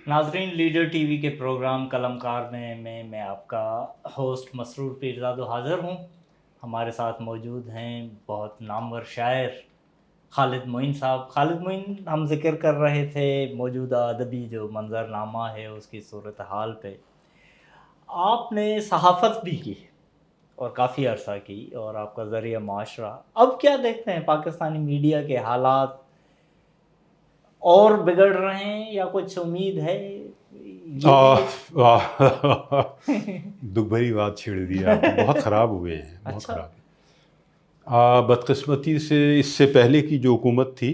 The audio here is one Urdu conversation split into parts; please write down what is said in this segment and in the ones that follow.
ناظرین، لیڈر ٹی وی کے پروگرام قلمکار میں آپ کا ہوسٹ مسرور پیرزادہ حاضر ہوں۔ ہمارے ساتھ موجود ہیں بہت نامور شاعر خالد معین صاحب۔ خالد معین، ہم ذکر کر رہے تھے موجودہ ادبی جو منظرنامہ ہے اس کی صورتحال پہ۔ آپ نے صحافت بھی کی اور کافی عرصہ کی، اور آپ کا ذریعہ معاشرہ، اب کیا دیکھتے ہیں پاکستانی میڈیا کے حالات؟ اور بگڑ رہے ہیں یا کچھ امید ہے؟ یہ بھی ایک دکھ بھری بات چھیڑ دی آپ نے، بہت خراب ہوئے ہیں، بہت اچھا۔ خراب۔ بدقسمتی سے اس سے پہلے کی جو حکومت تھی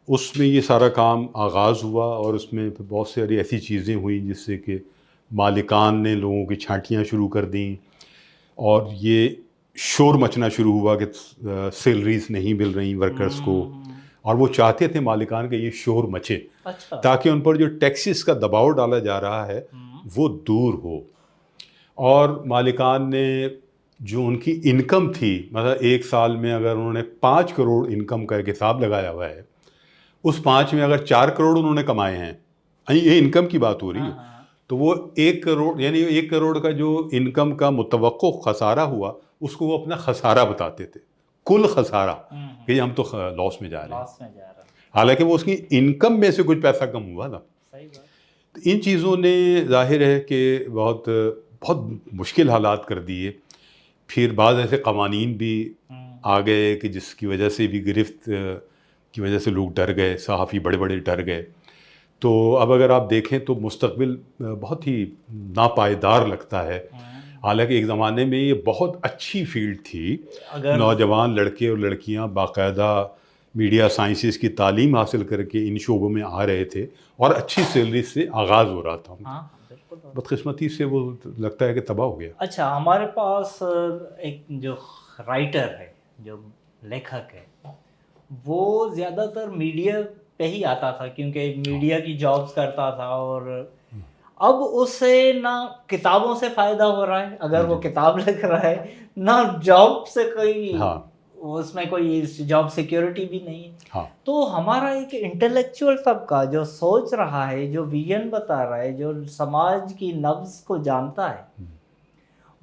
اس میں یہ سارا کام آغاز ہوا، اور اس میں بہت ساری ایسی چیزیں ہوئیں جس سے کہ مالکان نے لوگوں کی چھانٹیاں شروع کر دیں، اور یہ شور مچنا شروع ہوا کہ سیلریز نہیں مل رہی ورکرز کو، اور وہ چاہتے تھے مالکان کہ یہ شور مچے اچھا۔ تاکہ ان پر جو ٹیکسز کا دباؤ ڈالا جا رہا ہے وہ دور ہو۔ اور مالکان نے جو ان کی انکم تھی، مطلب ایک سال میں اگر انہوں نے 5 کروڑ انکم کا ایک حساب لگایا ہوا ہے، اس 5 میں اگر 4 کروڑ انہوں نے کمائے ہیں، یہ انکم کی بات ہو رہی ہے، تو وہ 1 کروڑ، یعنی 1 کروڑ کا جو انکم کا متوقع خسارہ ہوا اس کو وہ اپنا خسارہ بتاتے تھے، کل خسارہ، کہ ہم تو لاس میں جا رہے ہیں، حالانکہ وہ اس کی انکم میں سے کچھ پیسہ کم ہوا تھا۔ تو ان چیزوں نے ظاہر ہے کہ بہت بہت مشکل حالات کر دیے۔ پھر بعض ایسے قوانین بھی آ گئے کہ جس کی وجہ سے بھی گرفت کی وجہ سے لوگ ڈر گئے، صحافی بڑے بڑے ڈر گئے۔ تو اب اگر آپ دیکھیں تو مستقبل بہت ہی ناپائیدار لگتا ہے، حالانکہ ایک زمانے میں یہ بہت اچھی فیلڈ تھی، نوجوان لڑکے اور لڑکیاں باقاعدہ میڈیا سائنسز کی تعلیم حاصل کر کے ان شعبوں میں آ رہے تھے، اور اچھی سیلری سے آغاز ہو رہا تھا۔ بدقسمتی سے وہ لگتا ہے کہ تباہ ہو گیا۔ اچھا، ہمارے پاس ایک جو رائٹر ہے، جو لیکھک ہے، وہ زیادہ تر میڈیا پہ ہی آتا تھا کیونکہ میڈیا کی جابز کرتا تھا، اور اب اس سے نہ کتابوں سے فائدہ ہو رہا ہے اگر وہ کتاب لکھ رہا ہے، نہ جاب سے کوئی اس میں کوئی جاب سیکیورٹی بھی نہیں ہے۔ تو ہمارا ایک انٹلیکچوئل طبقہ جو سوچ رہا ہے، جو ویژن بتا رہا ہے، جو سماج کی نبض کو جانتا ہے،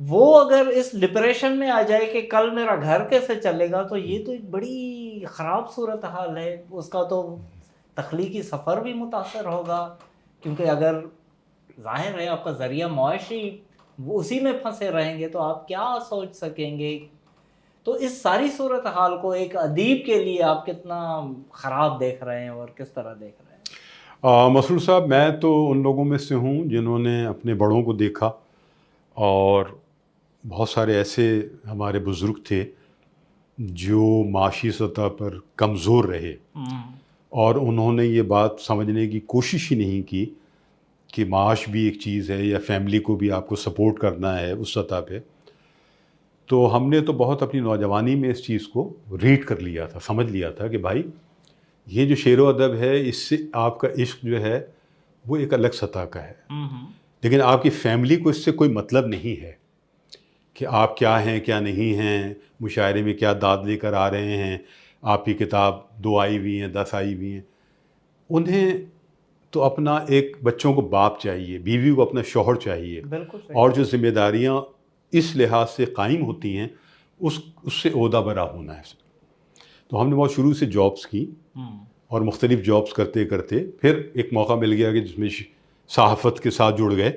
وہ اگر اس ڈپریشن میں آ جائے کہ کل میرا گھر کیسے چلے گا، تو یہ تو ایک بڑی خراب صورتحال ہے۔ اس کا تو تخلیقی سفر بھی متاثر ہوگا، کیونکہ اگر ظاہر ہے آپ کا ذریعہ معاشی وہ اسی میں پھنسے رہیں گے تو آپ کیا سوچ سکیں گے؟ تو اس ساری صورتحال کو ایک ادیب کے لیے آپ کتنا خراب دیکھ رہے ہیں اور کس طرح دیکھ رہے ہیں؟ مسرور صاحب، میں تو ان لوگوں میں سے ہوں جنہوں نے اپنے بڑوں کو دیکھا، اور بہت سارے ایسے ہمارے بزرگ تھے جو معاشی سطح پر کمزور رہے، اور انہوں نے یہ بات سمجھنے کی کوشش ہی نہیں کی کہ معاش بھی ایک چیز ہے، یا فیملی کو بھی آپ کو سپورٹ کرنا ہے اس سطح پہ۔ تو ہم نے تو بہت اپنی نوجوانی میں اس چیز کو ریڈ کر لیا تھا، سمجھ لیا تھا کہ بھائی یہ جو شعر و ادب ہے، اس سے آپ کا عشق جو ہے وہ ایک الگ سطح کا ہے، لیکن آپ کی فیملی کو اس سے کوئی مطلب نہیں ہے کہ آپ کیا ہیں کیا نہیں ہیں، مشاعرے میں کیا داد لے کر آ رہے ہیں، آپ کی کتاب 2 آئی ہوئی ہیں، 10 آئی ہوئی ہیں۔ انہیں تو اپنا ایک بچوں کو باپ چاہیے، بیوی کو اپنا شوہر چاہیے، اور جو ذمہ داریاں اس لحاظ سے قائم ہوتی ہیں اس سے عہدہ برا ہونا ہے۔ تو ہم نے بہت شروع سے جابس کی، اور مختلف جابس کرتے کرتے پھر ایک موقع مل گیا کہ جس میں صحافت کے ساتھ جڑ گئے،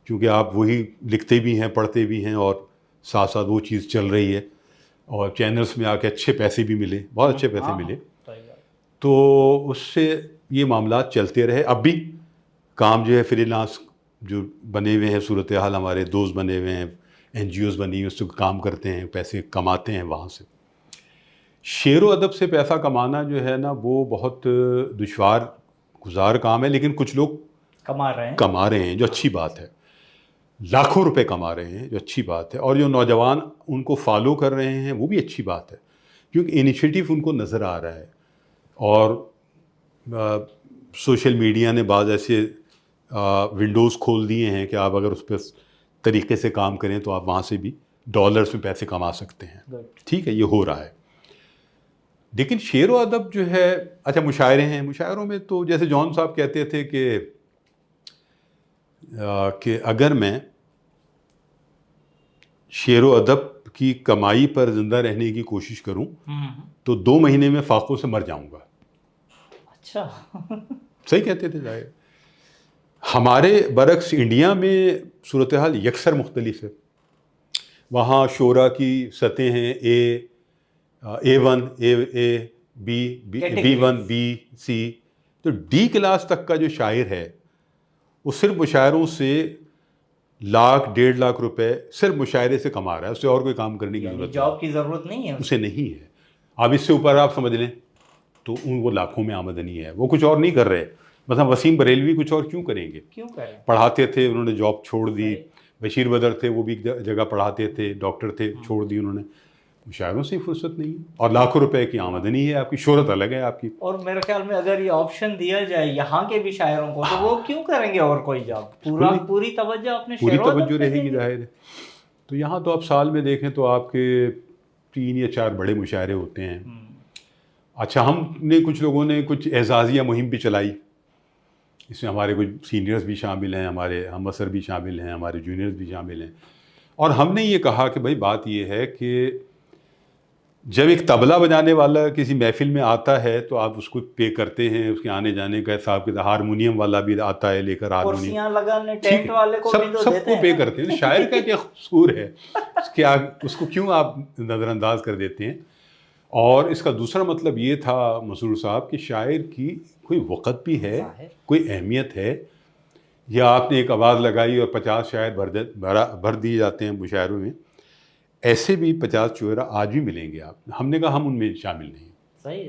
کیونکہ آپ وہی لکھتے بھی ہیں، پڑھتے بھی ہیں، اور ساتھ ساتھ وہ چیز چل رہی ہے، اور چینلز میں آ کے اچھے پیسے بھی ملے، بہت اچھے پیسے ملے۔ تو اس سے یہ معاملات چلتے رہے۔ اب بھی کام جو ہے فری لانس جو بنے ہوئے ہیں، صورتحال ہمارے دوست بنے ہوئے ہیں، این جی اوز بنی ہوئی، اس سے کام کرتے ہیں، پیسے کماتے ہیں وہاں سے۔ شعر و ادب سے پیسہ کمانا جو ہے نا وہ بہت دشوار گزار کام ہے، لیکن کچھ لوگ کما رہے ہیں جو اچھی بات ہے، لاکھوں روپے کما رہے ہیں جو اچھی بات ہے، اور جو نوجوان ان کو فالو کر رہے ہیں وہ بھی اچھی بات ہے، کیونکہ انیشیٹو ان کو نظر آ رہا ہے۔ اور سوشل میڈیا نے بعض ایسے ونڈوز کھول دیے ہیں کہ آپ اگر اس پہ طریقے سے کام کریں تو آپ وہاں سے بھی ڈالرز میں پیسے کما سکتے ہیں۔ ٹھیک ہے، یہ ہو رہا ہے۔ لیکن شعر و ادب جو ہے، اچھا مشاعرے ہیں، مشاعروں میں تو جیسے جون صاحب کہتے تھے کہ اگر میں شعر و ادب کی کمائی پر زندہ رہنے کی کوشش کروں تو 2 مہینے میں فاقوں سے مر جاؤں گا. اچھا. صحیح کہتے تھے. ظاہر ہمارے برعکس انڈیا میں صورتحال یکسر مختلف ہے. وہاں شعراء کی سطح ہیں A1 A B1 B C. تو D کلاس تک کا جو شاعر ہے وہ صرف مشاعروں سے 1,00,000 1,50,000 روپے صرف مشاعرے سے کما رہا ہے. اس سے اور کوئی کام کرنے کی ضرورت جاب کی ضرورت نہیں ہے اسے نہیں ہے. اب اس سے اوپر آپ سمجھ لیں تو وہ لاکھوں میں آمدنی ہے. وہ کچھ اور نہیں کر رہے. مثلا وسیم بریلوی کچھ اور کیوں کریں گے؟ پڑھاتے تھے، انہوں نے جاب چھوڑ دی. بشیر بدر تھے، وہ بھی جگہ پڑھاتے تھے، ڈاکٹر تھے، چھوڑ دی انہوں نے. مشاعروں سے ہی فرصت نہیں ہے اور لاکھوں روپے کی آمدنی ہے آپ کی، شہرت الگ ہے آپ کی. اور میرے خیال میں اگر یہ آپشن دیا جائے یہاں کے بھی شاعروں کو تو وہ کیوں کریں گے اور کوئی جاب؟ پوری توجہ اپنے پوری توجہ رہے گی ظاہر ہے. تو یہاں تو آپ سال میں دیکھیں تو آپ کے 3 یا 4 بڑے مشاعرے ہوتے ہیں. اچھا ہم نے کچھ لوگوں نے کچھ اعزازیہ مہم بھی چلائی، اس میں ہمارے کچھ سینئرز بھی شامل ہیں، ہمارے ہم عصر بھی شامل ہیں، ہمارے جونیئرز بھی شامل ہیں. اور ہم نے یہ کہا کہ بھائی بات یہ ہے کہ جب ایک طبلہ بجانے والا کسی محفل میں آتا ہے تو آپ اس کو پے کرتے ہیں، اس کے آنے جانے کا حساب کے. ہارمونیم والا بھی آتا ہے لے کر ہارمونیم، سب کو پے کرتے ہیں. شاعر کا کیا قصور ہے کیا، اس کو کیوں آپ نظر انداز کر دیتے ہیں؟ اور اس کا دوسرا مطلب یہ تھا مسرور صاحب کہ شاعر کی کوئی وقت بھی ہے، کوئی اہمیت ہے. یا آپ نے ایک آواز لگائی اور 50 شاعر بھر دیے جاتے ہیں مشاعروں میں. ایسے بھی 50 شعراء آج بھی ملیں گے آپ. ہم نے کہا ہم ان میں شامل نہیں. صحیح.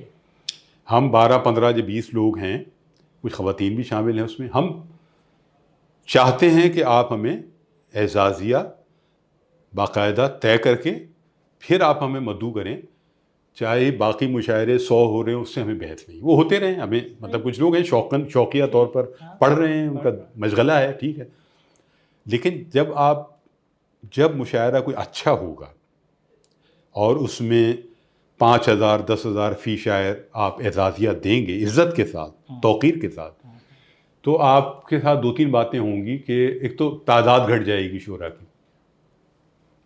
ہم 12 15 یا 20 لوگ ہیں، کچھ خواتین بھی شامل ہیں اس میں. ہم چاہتے ہیں کہ آپ ہمیں اعزازیہ باقاعدہ طے کر کے پھر آپ ہمیں مدعو کریں. چاہے باقی مشاعرے 100 ہو رہے ہیں، اس سے ہمیں بحث نہیں، وہ ہوتے رہیں. ہمیں مطلب کچھ لوگ ہیں شوقیہ طور پر پڑھ رہے ہیں، ان کا مشغلہ ہے، ٹھیک ہے. لیکن جب مشاعرہ کوئی اچھا ہوگا اور اس میں 5,000 10,000 فی شاعر آپ اعزازیہ دیں گے عزت کے ساتھ، توقیر کے ساتھ، تو آپ کے ساتھ 2-3 باتیں ہوں گی کہ ایک تو تعداد گھٹ جائے گی شعراء کی.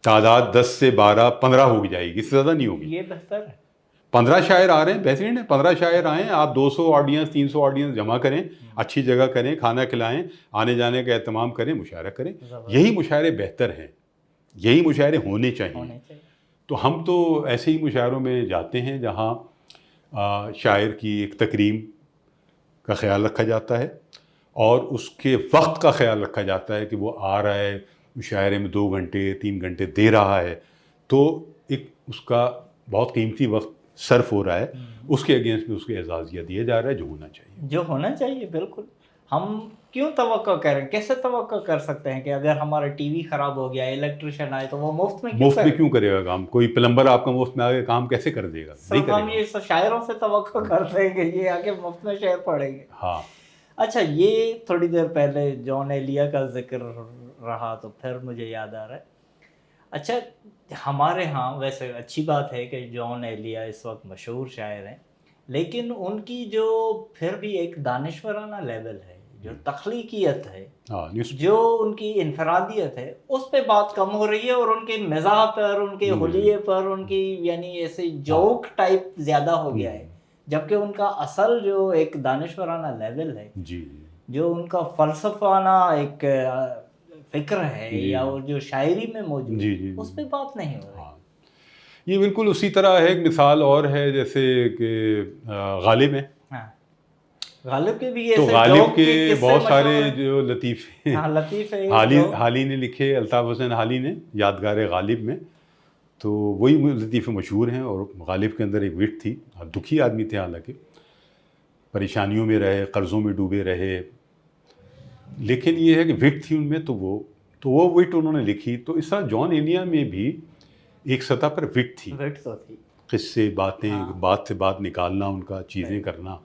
تعداد 10 سے 12 15 ہو جائے گی، اس سے زیادہ نہیں ہوگی. یہ بہتر ہے. 15 شاعر آ رہے ہیں، بہترین ہے. 15 شاعر آئیں، آپ 200 آڈینس 300 آڈینس جمع کریں، اچھی جگہ کریں، کھانا کھلائیں، آنے جانے کا اہتمام کریں، مشاعرہ کریں. یہی مشاعرے بہتر ہیں، یہی مشاعرے ہونے چاہیے. تو ہم تو ایسے ہی مشاعروں میں جاتے ہیں جہاں شاعر کی ایک تکریم کا خیال رکھا جاتا ہے اور اس کے وقت کا خیال رکھا جاتا ہے کہ وہ آ رہا ہے مشاعرے میں 2 گھنٹے 3 گھنٹے دے رہا ہے، تو ایک اس کا بہت قیمتی وقت صرف ہو رہا ہے، اس کے اگینسٹ میں اس کو اعزازیہ دیا جا رہا ہے جو ہونا چاہیے. بالکل. ہم کیوں توقع کریں؟ کیسے توقع کر سکتے ہیں کہ اگر ہمارا ٹی وی خراب ہو گیا، الیکٹریشین آئے تو وہ مفت میں کیوں کرے گا کام؟ کوئی پلمبر آپ کا مفت میں آگے کام کیسے کر دے گا؟ صرف ہم یہ شاعروں سے توقع کرتے ہیں کہ یہ آگے مفت میں شعر پڑھیں گے. ہاں. اچھا، یہ تھوڑی دیر پہلے جون ایلیا کا ذکر رہا تو پھر مجھے یاد آ رہا ہے. اچھا، ہمارے ہاں ویسے اچھی بات ہے کہ جون ایلیا اس وقت مشہور شاعر ہیں، لیکن ان کی جو پھر بھی ایک دانشورانہ لیول ہے، جو تخلیقیت ہے، جو ان کی انفرادیت ہے، اس پہ بات کم ہو رہی ہے اور ان کے مزاح پر، ان کے حلیے پر، ان کی یعنی ایسے جوک ٹائپ زیادہ ہو گیا ہے. جبکہ ان کا اصل جو ایک دانشورانہ لیول ہے، جو ان کا فلسفانہ ایک فکر ہے یا جو شاعری میں موجود ہے، اس پہ بات نہیں ہو رہی. یہ بالکل اسی طرح ہے. ایک مثال اور ہے جیسے کہ غالب ہیں. غالب کے بھی تو غالب کے بہت سارے جو لطیفے حالی نے لکھے، الطاف حسین حالی نے یادگار غالب میں، تو وہی لطیفے مشہور ہیں. اور غالب کے اندر ایک وٹ تھی، دکھی آدمی تھے، حالانکہ پریشانیوں میں رہے، قرضوں میں ڈوبے رہے، لیکن یہ ہے کہ وٹ تھی ان میں، تو وہ وٹ انہوں نے لکھی. تو اس طرح جون ایلیا میں بھی ایک سطح پر وٹ تھی، قصے، باتیں، بات سے بات نکالنا ان کا، چیزیں کرنا،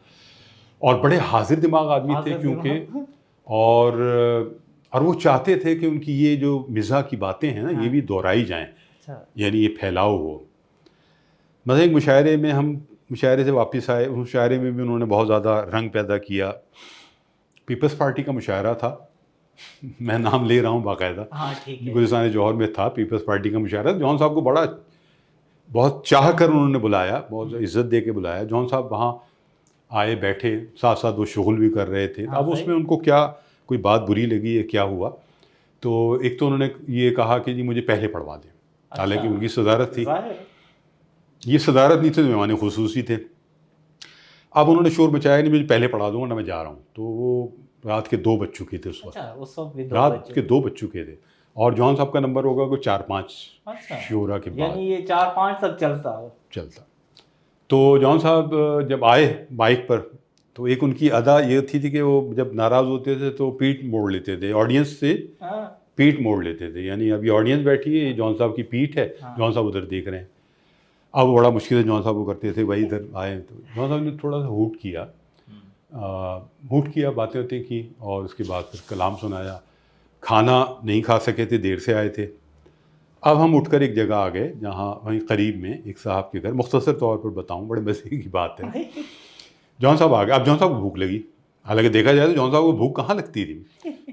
اور بڑے حاضر دماغ آدمی تھے کیونکہ، اور وہ چاہتے تھے کہ ان کی یہ جو مزاح کی باتیں ہیں نا، یہ بھی دہرائی جائیں، یعنی یہ پھیلاؤ ہو. مثلا ایک مشاعرے میں ہم مشاعرے سے واپس آئے. اس مشاعرے میں بھی انہوں نے بہت زیادہ رنگ پیدا کیا. پیپلز پارٹی کا مشاعرہ تھا, میں نام لے رہا ہوں باقاعدہ, ہاں ٹھیک ہے. گلستان جوہر میں تھا پیپلز پارٹی کا مشاعرہ. جون صاحب کو بہت چاہ کر انہوں نے بلایا, بہت عزت دے کے بلایا. جون صاحب وہاں آئے, بیٹھے, ساتھ ساتھ وہ شغل بھی کر رہے تھے. اب اس میں ان کو کیا کوئی بات بری لگی ہے, کیا ہوا, تو ایک تو انہوں نے یہ کہا کہ جی مجھے پہلے پڑھوا دیں, حالانکہ ان کی صدارت تھی. یہ صدارت نہیں تھی, مہمان خصوصی تھے. اب انہوں نے شور مچایا نہیں مجھے پہلے پڑھا دوں گا نہ میں جا رہا ہوں. تو وہ رات کے 2 بج چکے تھے اس وقت, رات کے 2 بج چکے تھے, اور جون صاحب کا نمبر ہوگا کوئی 4-5 شورا کے بعد, یعنی یہ 4-5 تک چلتا. تو جون صاحب جب آئے بائک پر, تو ایک ان کی ادا یہ تھی کہ وہ جب ناراض ہوتے تھے تو پیٹ موڑ لیتے تھے, آڈینس سے پیٹ موڑ لیتے تھے. یعنی ابھی آڈینس بیٹھی ہے, جون صاحب کی پیٹ ہے, جون صاحب ادھر دیکھ رہے ہیں. اب بڑا مشکل ہے جون صاحب کو کرتے تھے, بھائی ادھر آئے. تو جون صاحب نے تھوڑا سا ہوٹ کیا, باتیں کی, اور اس کے بعد پھر کلام سنایا. کھانا نہیں کھا سکے تھے, دیر سے آئے تھے. اب ہم اٹھ کر ایک جگہ آ گئے جہاں وہیں قریب میں ایک صاحب کے گھر, مختصر طور پر بتاؤں, بڑے مزے کی بات ہے. جون صاحب آ گئے. اب جون صاحب کو بھوک لگی, حالانکہ دیکھا جائے تو جون صاحب کو بھوک کہاں لگتی تھی,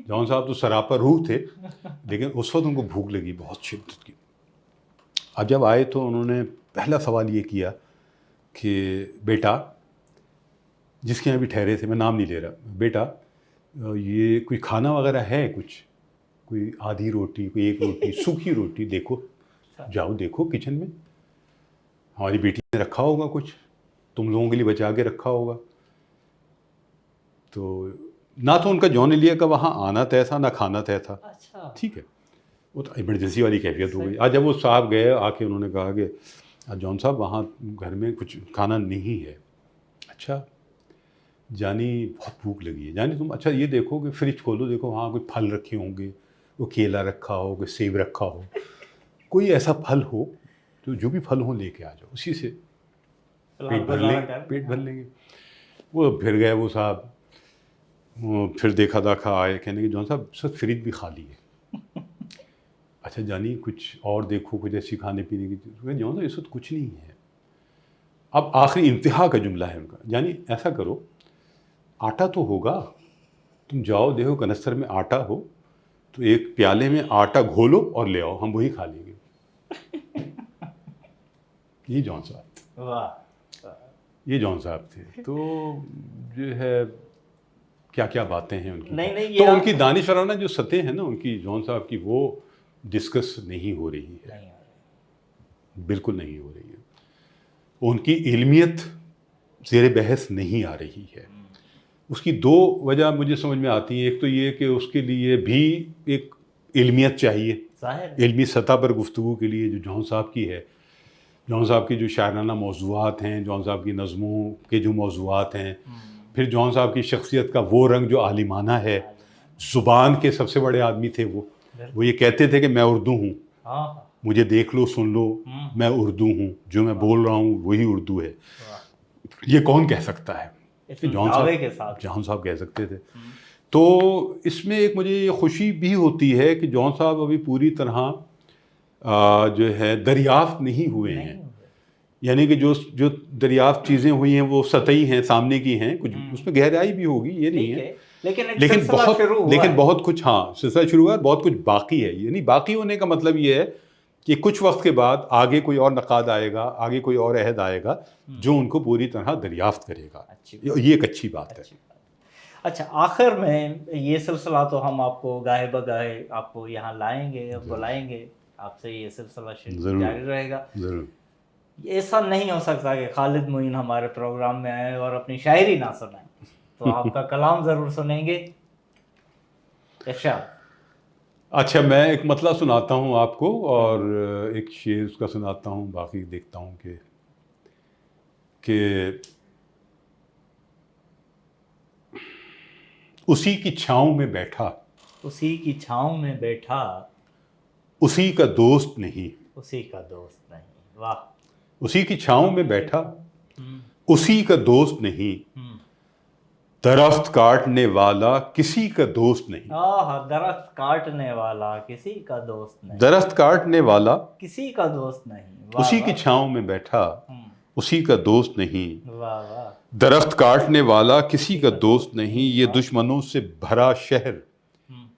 جون صاحب تو سراپا روح تھے, لیکن اس وقت ان کو بھوک لگی بہت شدت کی. اب جب آئے تو انہوں نے پہلا سوال یہ کیا کہ بیٹا, جس کے یہاں بھی ٹھہرے تھے, میں نام نہیں لے رہا, بیٹا یہ کوئی کھانا وغیرہ ہے, کچھ کوئی آدھی روٹی, کوئی ایک روٹی, سوکھی روٹی, دیکھو جاؤ دیکھو کچن میں, ہماری بیٹی نے رکھا ہوگا کچھ, تم لوگوں کے لیے بچا کے رکھا ہوگا. تو نہ تو ان کا جون ایلیا کا وہاں آنا طے تھا, نہ کھانا طے تھا. ٹھیک ہے, وہ تو ایمرجنسی والی کیفیت ہو گئی. آج جب وہ صاحب گئے آ کے انہوں نے کہا کہ جون صاحب وہاں گھر میں کچھ کھانا نہیں ہے. اچھا جانی بہت بھوک لگی ہے. جانی تم اچھا یہ دیکھو کہ فریج کھولو, دیکھو وہاں کوئی پھل رکھے ہوں گے, وہ کیلا رکھا ہو, کوئی سیب رکھا ہو, کوئی ایسا پھل ہو تو جو بھی پھل ہوں لے کے آ جاؤ, اسی سے پیٹ بھر لیں گے. وہ پھر گئے وہ صاحب, پھر دیکھا داکھا آئے, کہنے کہ جون صاحب اس وقت فریج بھی خالی ہے. اچھا جانی کچھ اور دیکھو, کچھ ایسی کھانے پینے کی چیز. جون صاحب اس وقت کچھ نہیں ہے. اب آخری انتہا کا جملہ ہے ان کا, یعنی ایسا کرو, آٹا تو ہوگا, تم جاؤ دیکھو کنستر میں آٹا ہو تو ایک پیالے میں آٹا گھولو اور لے آؤ, ہم وہی کھا لیں گے. یہ جون صاحب, یہ جون صاحب تھے. تو جو ہے کیا کیا باتیں ہیں ان کی, تو ان کی دانشورانہ جو سطح ہیں نا ان کی, جون صاحب کی, وہ ڈسکس نہیں ہو رہی ہے, بالکل نہیں ہو رہی ہے. ان کی علمیت زیر بحث نہیں آ رہی ہے. اس کی 2 وجہ مجھے سمجھ میں آتی ہیں. ایک تو یہ کہ اس کے لیے بھی ایک علمیت چاہیے, علمی سطح پر گفتگو کے لیے جو جون صاحب کی ہے. جون صاحب کی جو شاعرانہ موضوعات ہیں, جون صاحب کی نظموں کے جو موضوعات ہیں, پھر جون صاحب کی شخصیت کا وہ رنگ جو عالمانہ ہے. زبان کے سب سے بڑے آدمی تھے وہ یہ کہتے تھے کہ میں اردو ہوں, مجھے دیکھ لو سن لو, میں اردو ہوں, جو میں بول رہا ہوں وہی اردو ہے. یہ کون کہہ سکتا ہے؟ جون صاحب کہہ سکتے تھے. تو اس میں ایک مجھے یہ خوشی بھی ہوتی ہے کہ جون صاحب ابھی پوری طرح جو ہے دریافت نہیں ہوئے ہیں. یعنی کہ جو دریافت چیزیں ہوئی ہیں وہ سطحی ہیں, سامنے کی ہیں, کچھ اس میں گہرائی بھی ہوگی, یہ نہیں ہے, لیکن بہت کچھ, ہاں سلسلہ شروع ہوا, بہت کچھ باقی ہے. یعنی باقی ہونے کا مطلب یہ ہے کہ کچھ وقت کے بعد آگے کوئی اور نقاد آئے گا, آگے کوئی اور عہد آئے گا جو ان کو پوری طرح دریافت کرے گا. یہ ایک اچھی بات ہے. اچھا آخر میں یہ سلسلہ تو ہم آپ کو گاہے بگاہے آپ کو یہاں لائیں گے, بلائیں گے, آپ سے یہ سلسلہ جاری رہے گا. ضرور. ایسا نہیں ہو سکتا کہ خالد معین ہمارے پروگرام میں آئے اور اپنی شاعری نہ سنائیں, تو آپ کا کلام ضرور سنیں گے. اچھا میں ایک مطلع سناتا ہوں آپ کو, اور ایک شعر اس کا سناتا ہوں, باقی دیکھتا ہوں کہ اسی کی چھاؤں میں بیٹھا, اسی کی چھاؤں میں بیٹھا, اسی کا دوست نہیں, اسی کا دوست نہیں. واہ. اسی کی چھاؤں میں بیٹھا, اسی کا دوست نہیں, درخت کاٹنے والا کسی کا دوست نہیں. درخت کاٹنے والا کسی کا دوست نہیں, درخت کاٹنے والا کسی کا دوست نہیں. اسی کی چھاؤں میں بیٹھا, اسی کا دوست نہیں، واہ واہ، درخت کاٹنے والا کسی کا دوست نہیں، یہ دشمنوں سے بھرا شہر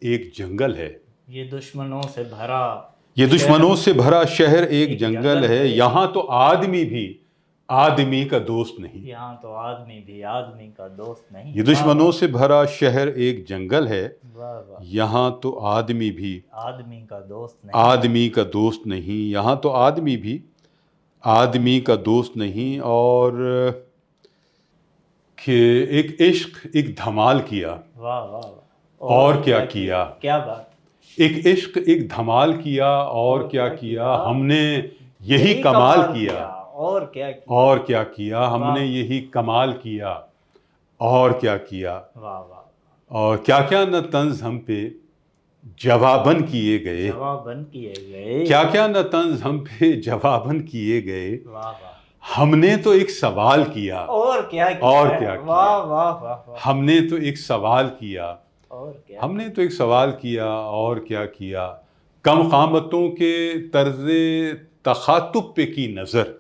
ایک جنگل ہے، یہ دشمنوں سے بھرا، یہ دشمنوں سے بھرا شہر ایک جنگل ہے، یہاں تو آدمی بھی آدمی کا دوست نہیں، یہاں تو آدمی بھی آدمی کا دوست نہیں، یہ دشمنوں سے بھرا شہر ایک جنگل ہے، واہ واہ، یہاں تو آدمی بھی آدمی کا دوست نہیں، آدمی کا دوست نہیں، یہاں تو آدمی بھی آدمی کا دوست نہیں۔ اور کہ ایک عشق ایک دھمال کیا، واہ واہ واہ، اور کیا کیا، کیا بات، ایک عشق ایک دھمال کیا، اور کیا کیا، ہم نے یہی کمال کیا، اور کیا کیا، اور کیا کیا، ہم نے یہی کمال کیا، اور کیا کیا، واہ واہ، اور کیا کیا نہ طنز ہم پہ جواباً کیے گئے، جواباً کیے گئے، کیا کیا نہ طنز ہم پہ جواباً کیے گئے، واہ واہ، ہم نے تو ایک سوال کیا، اور کیا کیا، اور کیا کیا، واہ واہ واہ واہ، ہم نے تو ایک سوال کیا، اور کیا، ہم نے تو ایک سوال کیا، اور کیا کیا، کم قامتوں کے طرز تخاطب پہ کی نظر،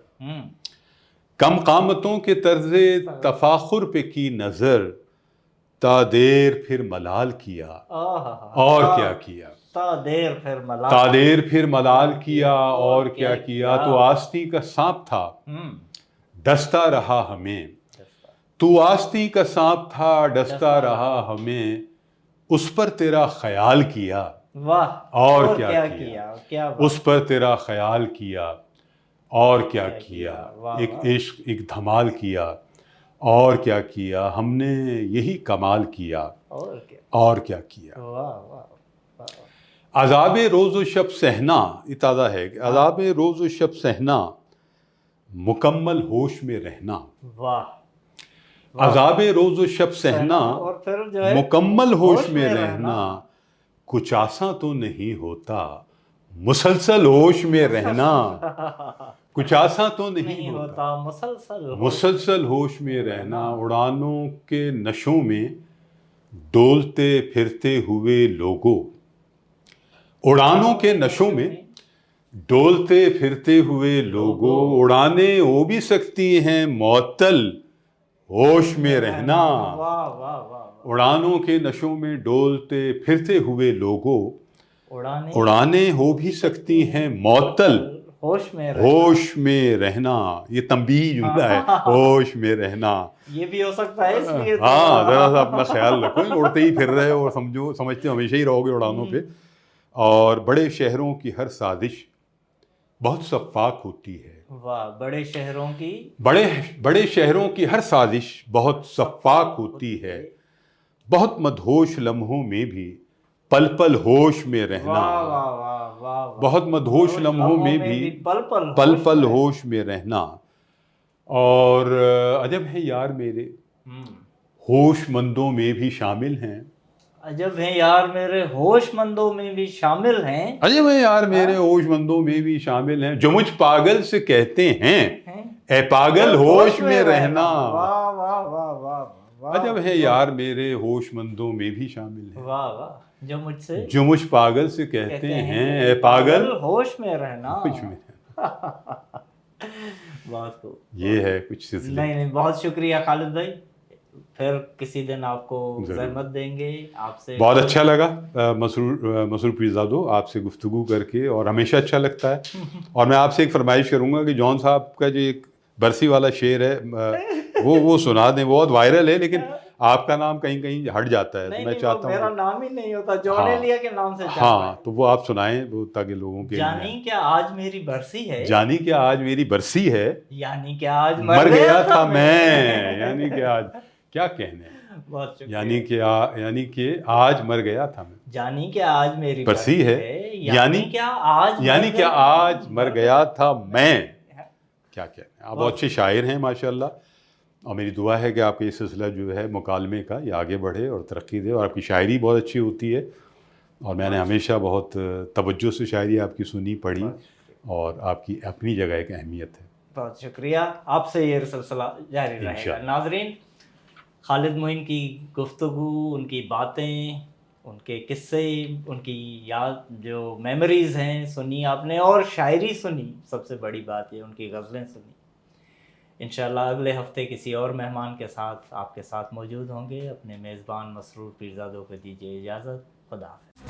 کم قامتوں کے طرز تفاخر پہ کی نظر، تا دیر پھر ملال کیا، اور کیا کیا، تا دیر پھر ملال، تا دیر پھر ملال کیا، اور کیا کیا، تو آستی کا سانپ تھا ڈستا رہا ہمیں، تو آستی کا سانپ تھا ڈستا رہا ہمیں، اس پر تیرا خیال کیا، واہ، اور کیا کیا، کیا اس پر تیرا خیال کیا، اور کیا کیا، ایک عشق ایک دھمال کیا، اور کیا کیا، ہم نے یہی کمال کیا، اور کیا کیا، واہ واہ، عذاب روز و شب سہنا، یہ تازہ ہے کہ عذاب روز و شب سہنا، مکمل ہوش میں رہنا، واہ، عذاب روز و شب سہنا، اور پھر جو ہے مکمل ہوش میں رہنا، کچھ آساں تو نہیں ہوتا مسلسل ہوش میں رہنا، کچھ آساں تو نہیں ہوتا مسلسل ہوش میں رہنا، اڑانوں کے نشوں میں ڈولتے پھرتے ہوئے لوگوں، اڑانوں کے نشوں میں ڈولتے پھرتے ہوئے لوگوں، اڑانے ہو بھی سکتی ہیں معطل ہوش میں رہنا، اڑانوں کے نشوں میں ڈولتے پھرتے ہوئے لوگوں، اڑانے ہو بھی سکتی ہیں معطل ہوش میں رہنا، یہ تنبیہ جملہ ہے، ہوش میں رہنا، یہ بھی ہو سکتا ہے، اس لیے ہاں ذرا سا اپنا خیال رکھو، اڑتے ہی پھر رہے ہو اور سمجھتے ہمیشہ ہی رہو گے اڑانوں پہ۔ اور بڑے شہروں کی ہر سازش بہت شفاف ہوتی ہے، واہ، بڑے شہروں کی، بڑے شہروں کی ہر سازش بہت شفاف ہوتی ہے، بہت مدہوش لمحوں میں بھی پل پل ہوش میں رہنا، بہت مدہوش لمحوں میں بھی پل پل ہوش میں رہنا، اور عجب ہے یار میرے ہوش مندوں میں بھی شامل ہیں، عجب ہے یار میرے ہوش مندوں میں بھی شامل ہیں، عجب ہے یار میرے ہوش مندوں میں بھی شامل ہیں، جو مجھ پاگل سے کہتے ہیں اے پاگل ہوش میں رہنا، عجب ہے یار میرے ہوش مندوں میں بھی شامل ہیں، واہ واہ، جو مجھ پاگل سے کہتے ہیں اے پاگل ہوش میں رہنا، ہوش میں بہت خوب، یہ ہے کچھ سلسلے۔ نہیں بہت شکریہ خالد بھائی، پھر کسی دن آپ کو زحمت دیں گے، آپ سے بہت اچھا لگا مسرور پیرزادو آپ سے گفتگو کر کے، اور ہمیشہ اچھا لگتا ہے، اور میں آپ سے ایک فرمائش کروں گا کہ جون صاحب کا جو ایک برسی والا شعر ہے وہ سنا دیں، بہت وائرل ہے لیکن آپ کا نام کہیں کہیں ہٹ جاتا ہے، تو میں چاہتا ہوں میرا نام ہی نہیں ہوتا، جون ایلیا کے نام سے، ہاں تو وہ آپ سنائیں تاکہ لوگوں کے، جانی کیا آج میری برسی ہے، جانی کیا آج میری برسی ہے، یعنی کہ آج مر گیا تھا میں، یعنی کہ آج کیا کہنے، یعنی کہ آج مر گیا تھا میں، جانی کہ آج میری برسی ہے، یعنی کہ آج مر گیا تھا میں، کیا کہنے۔ آپ بہت اچھے شاعر ہیں ماشاءاللہ، اور میری دعا ہے کہ آپ کا یہ سلسلہ جو ہے مکالمے کا یہ آگے بڑھے اور ترقی دے، اور آپ کی شاعری بہت اچھی ہوتی ہے، اور میں نے ہمیشہ بہت توجہ سے شاعری آپ کی سنی پڑھی، اور آپ کی اپنی جگہ ایک اہمیت ہے۔ بہت شکریہ، آپ سے یہ سلسلہ جاری رہے گا۔ ناظرین، خالد معین کی گفتگو، ان کی باتیں، ان کے قصے، ان کی یاد جو میموریز ہیں سنی آپ نے، اور شاعری سنی، سب سے بڑی بات یہ ان کی غزلیں سنی۔ انشاءاللہ اگلے ہفتے کسی اور مہمان کے ساتھ آپ کے ساتھ موجود ہوں گے. اپنے میزبان مسرور پیرزادوں کو دیجیے اجازت. خدا حافظ.